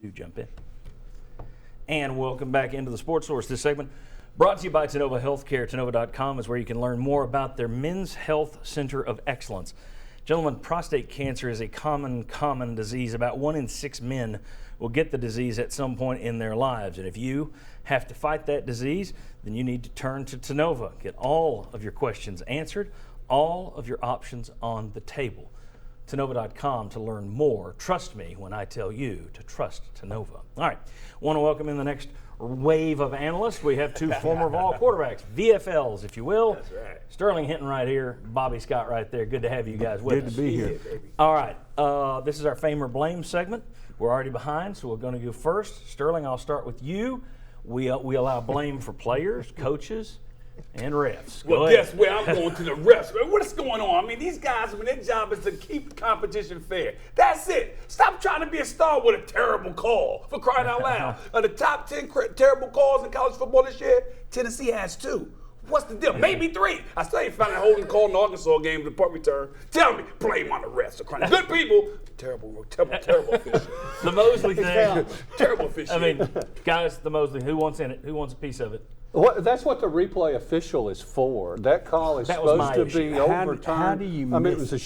Do jump in. And welcome back into the Sports Source. This segment brought to you by Tennova Healthcare. Tennova.com is where you can learn more about their Men's Health Center of Excellence. Gentlemen, prostate cancer is a common disease. About 1 in 6 men will get the disease at some point in their lives. And if you have to fight that disease, then you need to turn to Tennova. Get all of your questions answered, all of your options on the table. Tennova.com to learn more. Trust me when I tell you to trust Tennova. All right, want to welcome in the next wave of analysts. We have 2 former Vol quarterbacks, VFLs, if you will. That's right. Sterling Hinton right here, Bobby Scott right there. Good to have you guys with us. Good to be here. All right, this is our Fame or Blame segment. We're already behind, so we're going to go first. Sterling, I'll start with you. We allow blame for players, coaches, and refs. Well, guess where I'm going to the refs. Man, what is going on? I mean, these guys, their job is to keep the competition fair. That's it. Stop trying to be a star with a terrible call, for crying out loud. Of the top 10 terrible calls in college football this year, Tennessee has 2. What's the deal? Maybe 3. I still ain't found a holding call in the Arkansas game, the punt return. Tell me, blame on the refs. For crying out. Good people, terrible officials. The Mosley thing. Terrible officials. I mean, guys, the Mosley, who wants in it? Who wants a piece of it? That's what the replay official is for. That call is That was supposed to my be issue. overturned. How do you I mean, it miss- was a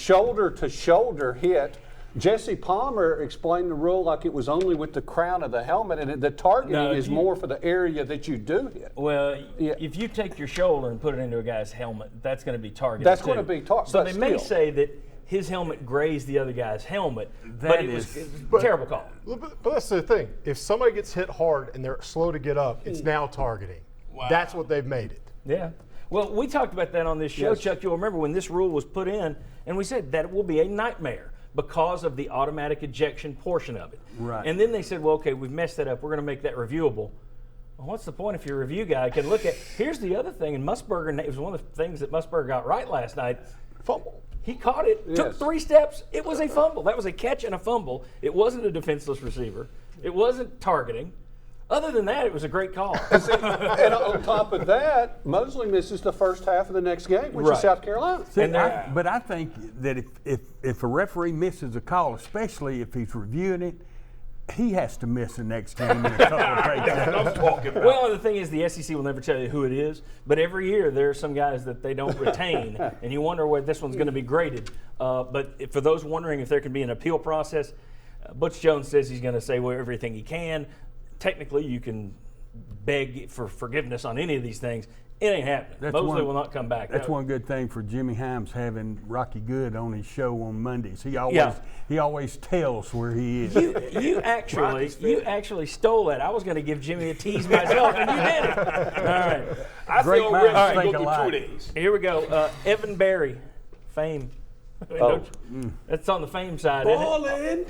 shoulder-to-shoulder hit. Jesse Palmer explained the rule like it was only with the crown of the helmet, and the targeting No, is more for the area that you do hit. Well, Yeah. if you take your shoulder and put it into a guy's helmet, that's going to be targeted. That's too. gonna be So but they may still. say that his helmet grazed the other guy's helmet, but That it was is- a terrible call. But that's the thing. If somebody gets hit hard and they're slow to get up, it's now targeting. Wow. That's what they've made it. Yeah. Well, we talked about that on this show, Yes. Chuck. You'll remember when this rule was put in, and we said that it will be a nightmare because of the automatic ejection portion of it. Right. And then they said, well, okay, we've messed that up. We're going to make that reviewable. Well, what's the point if your review guy can look at? Here's the other thing, and Musburger, it was one of the things that Musburger got right last night. Fumble. He caught it, took Yes. 3 steps. It was a fumble. That was a catch and a fumble. It wasn't a defenseless receiver. It wasn't targeting. Other than that, it was a great call. And on top of that, Mosley misses the first half of the next game, which Right. is South Carolina. See, And they're- but I think that if a referee misses a call, especially if he's reviewing it, he has to miss the next game in a couple of breaks. That's what I'm talking about. Well, the thing is, the SEC will never tell you who it is, but every year there are some guys that they don't retain, and you wonder where this one's going to be graded. But for those wondering if there can be an appeal process, Butch Jones says he's going to say everything he can. Technically, you can beg for forgiveness on any of these things. It ain't happening. That's Mosley one- will not come back. That's one good thing for Jimmy Himes having Rocky Good on his show on Mondays. He Yeah. always tells where he is. You actually stole that. I was going to give Jimmy a tease myself, and you did it. All right. I Great say on minds refs, think go alike. through 2 days. Here we go. Evan Barry, Fame. That's on the Fame side, isn't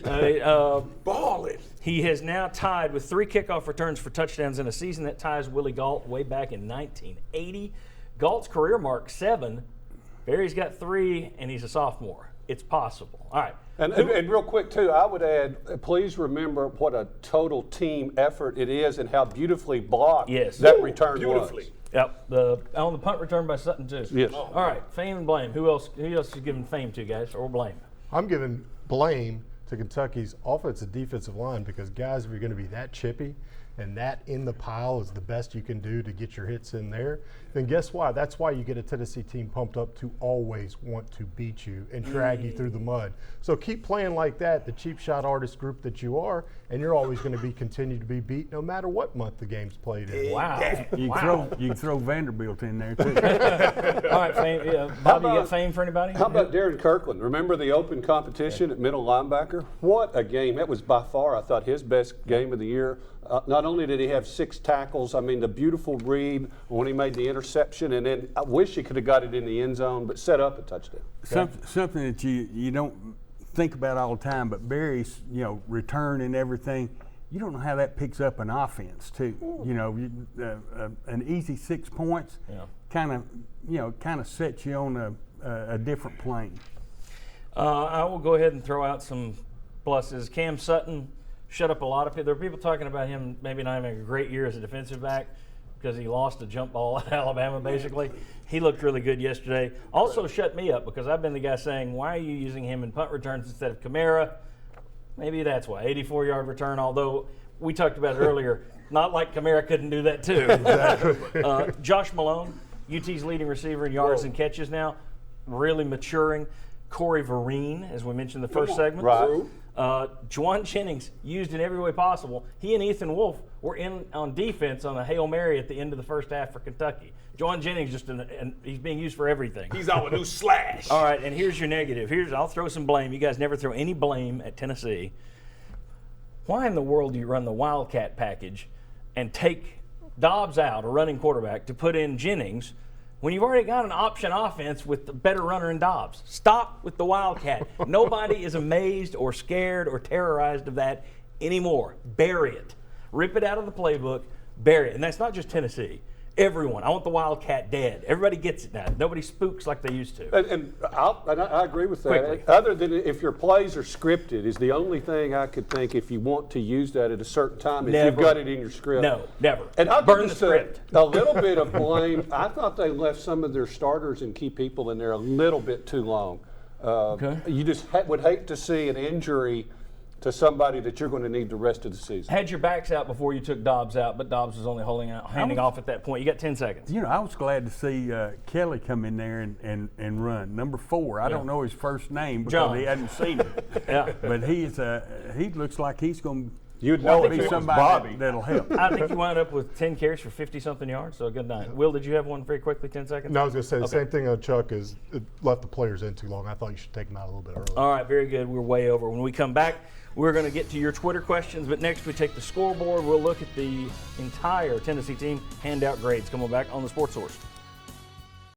it? Balling. He has now tied with 3 kickoff returns for touchdowns in a season. That ties Willie Galt way back in 1980. Galt's career mark 7. Barry's got 3, and he's a sophomore. It's possible. All right. And real quick, too, I would add, please remember what a total team effort it is and how beautifully blocked Yes. that return Beautifully. was. Yep. On the punt return by Sutton, too. Yes. All right. Fame and blame. Who else is giving fame to, guys, or blame? I'm giving blame to Kentucky's offensive defensive line because guys, if you're going to be that chippy and that in the pile is the best you can do to get your hits in there, then guess why? That's why you get a Tennessee team pumped up to always want to beat you and drag you through the mud. So keep playing like that, the cheap shot artist group that you are, and you're always going to be continue to be beat no matter what month the game's played in. Wow. You can throw Vanderbilt in there too. All right, Fame. Yeah. Bobby, you got fame for anybody? How about Darren Kirkland? Remember the open competition at middle linebacker? What a game. That was by far, I thought, his best game of the year. Not only did he have 6 tackles, I mean, the beautiful read when he made the interception, and then I wish he could have got it in the end zone, but set up a touchdown. Something that you don't think about all the time, but Barry's return and everything. You don't know how that picks up an offense too. An easy 6 points, kind of sets you on a different plane. I will go ahead and throw out some pluses. Cam Sutton shut up a lot of people. There are people talking about him maybe not having a great year as a defensive back because he lost a jump ball at Alabama, basically. He looked really good yesterday. Also shut me up because I've been the guy saying, why are you using him in punt returns instead of Kamara? maybe that's why. 84-yard return, although we talked about it earlier, not like Kamara couldn't do that too. Josh Malone, UT's leading receiver in yards and catches now, really maturing. Corey Vereen, as we mentioned in the first segment. Right. Juwan Jennings, used in every way possible. He and Ethan Wolf were in on defense on a Hail Mary at the end of the first half for Kentucky. Juwan Jennings, he's being used for everything. He's our new Slash. All right, and here's your negative. I'll throw some blame. You guys never throw any blame at Tennessee. Why in the world do you run the Wildcat package and take Dobbs out, a running quarterback, to put in Jennings when you've already got an option offense with the better runner in Dobbs? Stop with the Wildcat. Nobody is amazed or scared or terrorized of that anymore. Bury it. Rip it out of the playbook. Bury it. And that's not just Tennessee. Everyone. I want the Wildcat dead. Everybody gets it now. Nobody spooks like they used to. And I agree with that. Quickly. Other than if your plays are scripted, is the only thing I could think if you want to use that at a certain time is Never. you've got it in your script. No, never. And I'll Burn give the this script. a little bit of blame. I thought they left some of their starters and key people in there a little bit too long. Okay. You just would hate to see an injury to somebody that you're going to need the rest of the season. Had your backs out before you took Dobbs out, but Dobbs was only handing off at that point. You got 10 seconds. You know, I was glad to see Kelly come in there and run. Number 4, I don't know his first name because John. he hadn't seen him. Yeah. But he looks like he's going You'd know to if be it was somebody Bobby. that'll help. I think you wound up with 10 carries for 50-something yards, so good night. Will, did you have one very quickly, 10 seconds? No, I was going to say the Okay. same thing on Chuck is it left the players in too long. I thought you should take them out a little bit early. All right, very good. We're way over. When we come back, we're going to get to your Twitter questions, but next we take the scoreboard. We'll look at the entire Tennessee team, hand out grades. Coming back on the Sports Source.